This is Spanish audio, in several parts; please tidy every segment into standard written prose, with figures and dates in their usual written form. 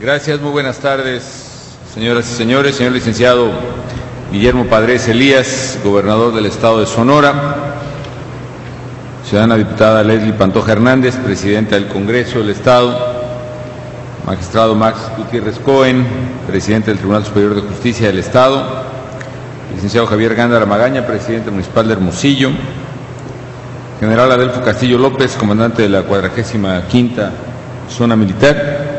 Gracias, muy buenas tardes, señoras y señores. Señor licenciado Guillermo Padres Elías, gobernador del estado de Sonora. Ciudadana diputada Leslie Pantoja Hernández, presidenta del Congreso del Estado. Magistrado Max Gutiérrez Cohen, presidente del Tribunal Superior de Justicia del Estado. Licenciado Javier Gándara Magaña, presidente municipal de Hermosillo. General Adelfo Castillo López, comandante de la 45ª Zona Militar.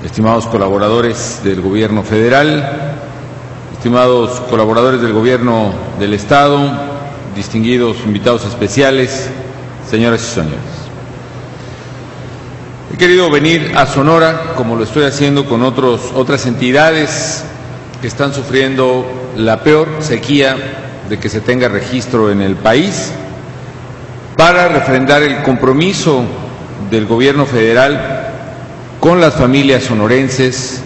Estimados colaboradores del Gobierno Federal, estimados colaboradores del Gobierno del Estado, distinguidos invitados especiales, señoras y señores. He querido venir a Sonora, como lo estoy haciendo con otras entidades que están sufriendo la peor sequía de que se tenga registro en el país, para refrendar el compromiso del Gobierno Federal con las familias sonorenses,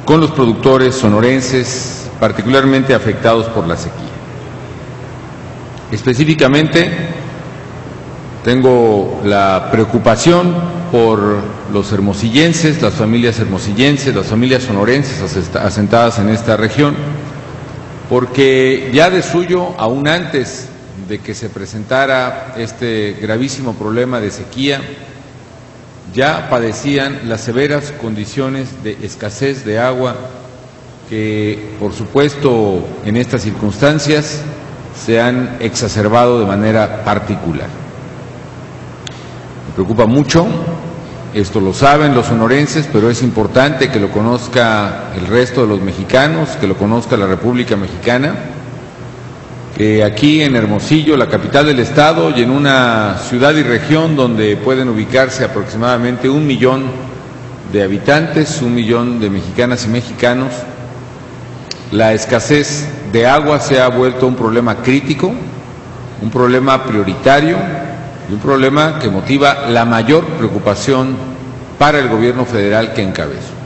con los productores sonorenses, particularmente afectados por la sequía. Específicamente, tengo la preocupación por los hermosillenses, las familias sonorenses asentadas en esta región, porque ya de suyo, aún antes de que se presentara este gravísimo problema de sequía, ya padecían las severas condiciones de escasez de agua que, por supuesto, en estas circunstancias se han exacerbado de manera particular. Me preocupa mucho, esto lo saben los sonorenses, pero es importante que lo conozca el resto de los mexicanos, que lo conozca la República Mexicana, que aquí en Hermosillo, la capital del estado, y en una ciudad y región donde pueden ubicarse aproximadamente 1 millón de habitantes, 1 millón de mexicanas y mexicanos, la escasez de agua se ha vuelto un problema crítico, un problema prioritario y un problema que motiva la mayor preocupación para el gobierno federal que encabezo.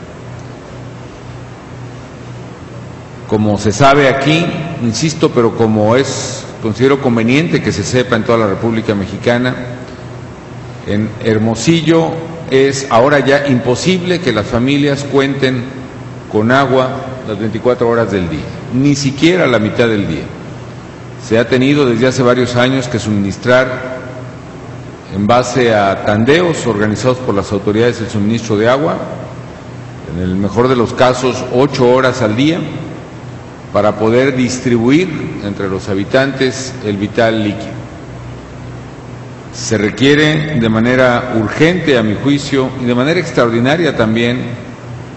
Como se sabe aquí, insisto, pero como considero conveniente que se sepa en toda la República Mexicana, en Hermosillo es ahora ya imposible que las familias cuenten con agua las 24 horas del día, ni siquiera la mitad del día. Se ha tenido desde hace varios años que suministrar en base a tandeos organizados por las autoridades del suministro de agua, en el mejor de los casos 8 horas al día, para poder distribuir entre los habitantes el vital líquido. Se requiere de manera urgente, a mi juicio, y de manera extraordinaria también,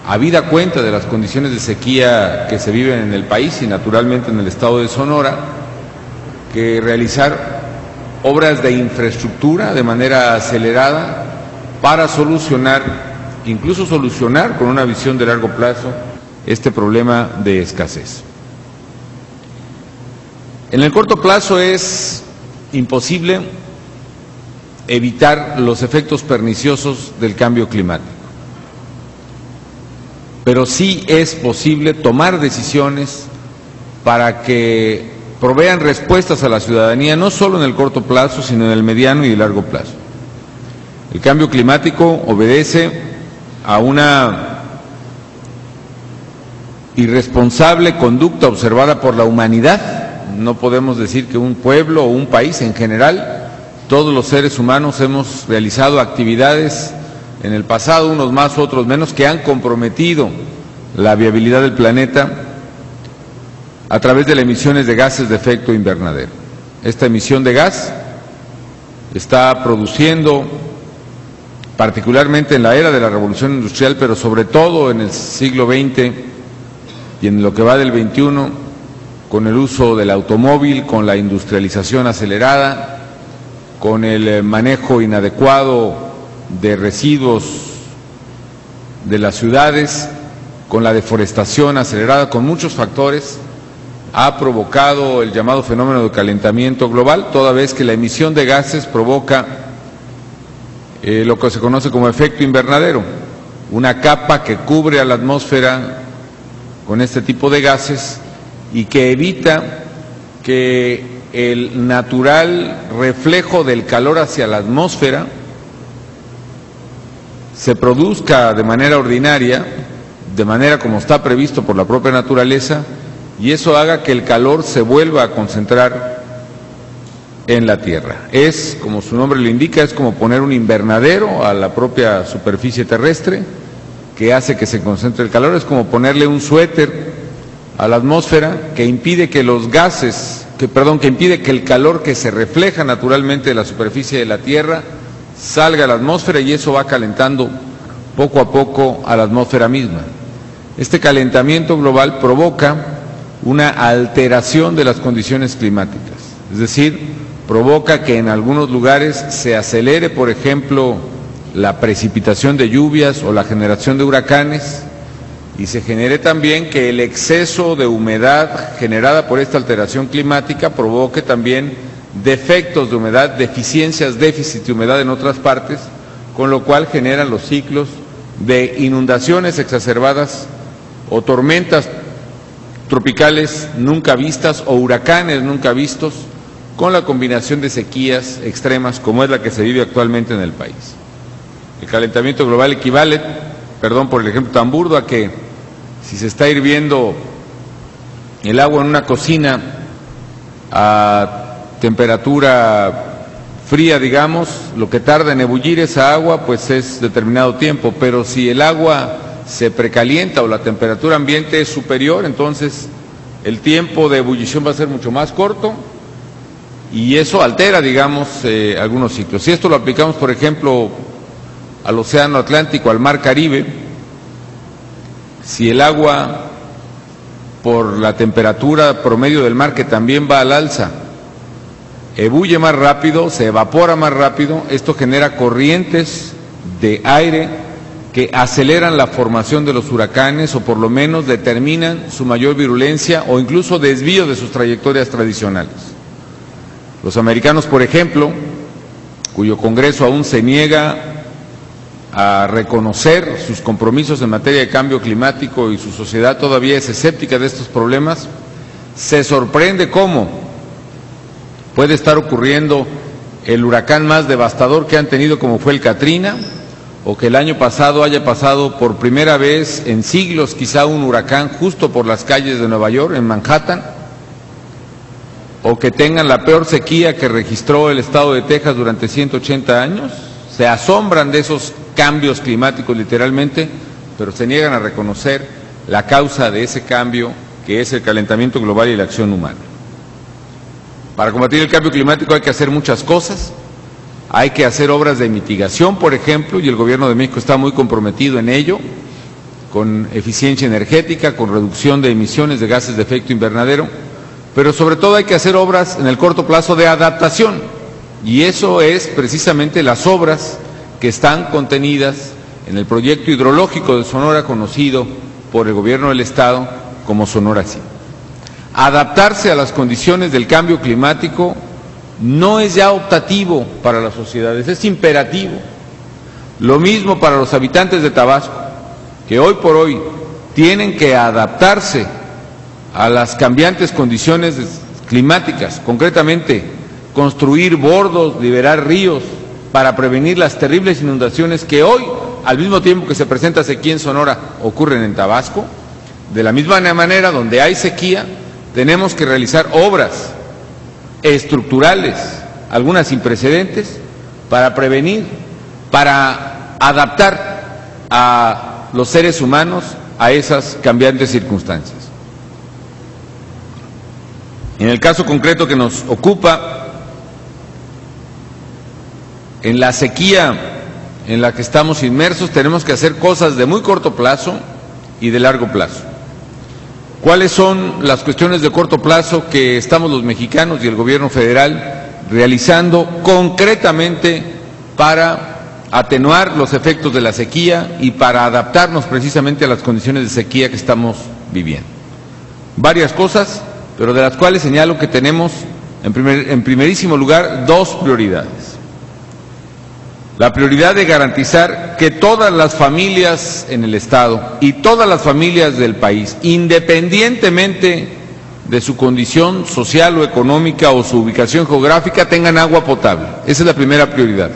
habida cuenta de las condiciones de sequía que se viven en el país y naturalmente en el estado de Sonora, que realizar obras de infraestructura de manera acelerada para incluso solucionar con una visión de largo plazo este problema de escasez. En el corto plazo es imposible evitar los efectos perniciosos del cambio climático, pero sí es posible tomar decisiones para que provean respuestas a la ciudadanía, no solo en el corto plazo, sino en el mediano y el largo plazo. El cambio climático obedece a una irresponsable conducta observada por la humanidad. No podemos decir que un pueblo o un país en general, todos los seres humanos hemos realizado actividades en el pasado, unos más, otros menos, que han comprometido la viabilidad del planeta a través de las emisiones de gases de efecto invernadero. Esta emisión de gas está produciendo, particularmente en la era de la revolución industrial, pero sobre todo en el siglo XX y en lo que va del XXI, con el uso del automóvil, con la industrialización acelerada, con el manejo inadecuado de residuos de las ciudades, con la deforestación acelerada, con muchos factores, ha provocado el llamado fenómeno de calentamiento global, toda vez que la emisión de gases provoca lo que se conoce como efecto invernadero, una capa que cubre a la atmósfera con este tipo de gases y que evita que el natural reflejo del calor hacia la atmósfera se produzca de manera ordinaria, de manera como está previsto por la propia naturaleza, y eso haga que el calor se vuelva a concentrar en la Tierra. Es, como su nombre lo indica, es como poner un invernadero a la propia superficie terrestre que hace que se concentre el calor, es como ponerle un suéter a la atmósfera que impide que los gases, que impide que el calor que se refleja naturalmente de la superficie de la Tierra salga a la atmósfera, y eso va calentando poco a poco a la atmósfera misma. Este calentamiento global provoca una alteración de las condiciones climáticas, es decir, provoca que en algunos lugares se acelere, por ejemplo, la precipitación de lluvias o la generación de huracanes, y se genere también que el exceso de humedad generada por esta alteración climática provoque también defectos de humedad, deficiencias, déficit de humedad en otras partes, con lo cual generan los ciclos de inundaciones exacerbadas o tormentas tropicales nunca vistas o huracanes nunca vistos, con la combinación de sequías extremas como es la que se vive actualmente en el país. El calentamiento global equivale, perdón por el ejemplo tan burdo, a que si se está hirviendo el agua en una cocina a temperatura fría, digamos, lo que tarda en ebullir esa agua pues es determinado tiempo, pero si el agua se precalienta o la temperatura ambiente es superior, entonces el tiempo de ebullición va a ser mucho más corto, y eso altera, digamos, algunos ciclos. Si esto lo aplicamos, por ejemplo, al Océano Atlántico, al Mar Caribe, si el agua, por la temperatura promedio del mar, que también va al alza, ebulle más rápido, se evapora más rápido, esto genera corrientes de aire que aceleran la formación de los huracanes, o por lo menos determinan su mayor virulencia o incluso desvío de sus trayectorias tradicionales. Los americanos, por ejemplo, cuyo Congreso aún se niega a reconocer sus compromisos en materia de cambio climático y su sociedad todavía es escéptica de estos problemas, se sorprende cómo puede estar ocurriendo el huracán más devastador que han tenido, como fue el Katrina, o que el año pasado haya pasado por primera vez en siglos quizá un huracán justo por las calles de Nueva York, en Manhattan, o que tengan la peor sequía que registró el estado de Texas durante 180 años. Se asombran de esos cambios climáticos literalmente, pero se niegan a reconocer la causa de ese cambio, que es el calentamiento global y la acción humana. Para combatir el cambio climático hay que hacer muchas cosas. Hay que hacer obras de mitigación, por ejemplo, y el Gobierno de México está muy comprometido en ello, con eficiencia energética, con reducción de emisiones de gases de efecto invernadero, pero sobre todo hay que hacer obras en el corto plazo de adaptación, y eso es precisamente las obras que están contenidas en el proyecto hidrológico de Sonora, conocido por el Gobierno del Estado como Sonora Sí. Adaptarse a las condiciones del cambio climático no es ya optativo para las sociedades, es imperativo. Lo mismo para los habitantes de Tabasco, que hoy por hoy tienen que adaptarse a las cambiantes condiciones climáticas, concretamente construir bordos, liberar ríos para prevenir las terribles inundaciones que hoy, al mismo tiempo que se presenta sequía en Sonora, ocurren en Tabasco. De la misma manera, donde hay sequía, tenemos que realizar obras estructurales, algunas sin precedentes, para prevenir, para adaptar a los seres humanos a esas cambiantes circunstancias. En el caso concreto que nos ocupa, en la sequía en la que estamos inmersos, tenemos que hacer cosas de muy corto plazo y de largo plazo. ¿Cuáles son las cuestiones de corto plazo que estamos los mexicanos y el gobierno federal realizando concretamente para atenuar los efectos de la sequía y para adaptarnos precisamente a las condiciones de sequía que estamos viviendo? Varias cosas, pero de las cuales señalo que tenemos en primerísimo lugar dos prioridades. La prioridad de garantizar que todas las familias en el Estado y todas las familias del país, independientemente de su condición social o económica o su ubicación geográfica, tengan agua potable. Esa es la primera prioridad.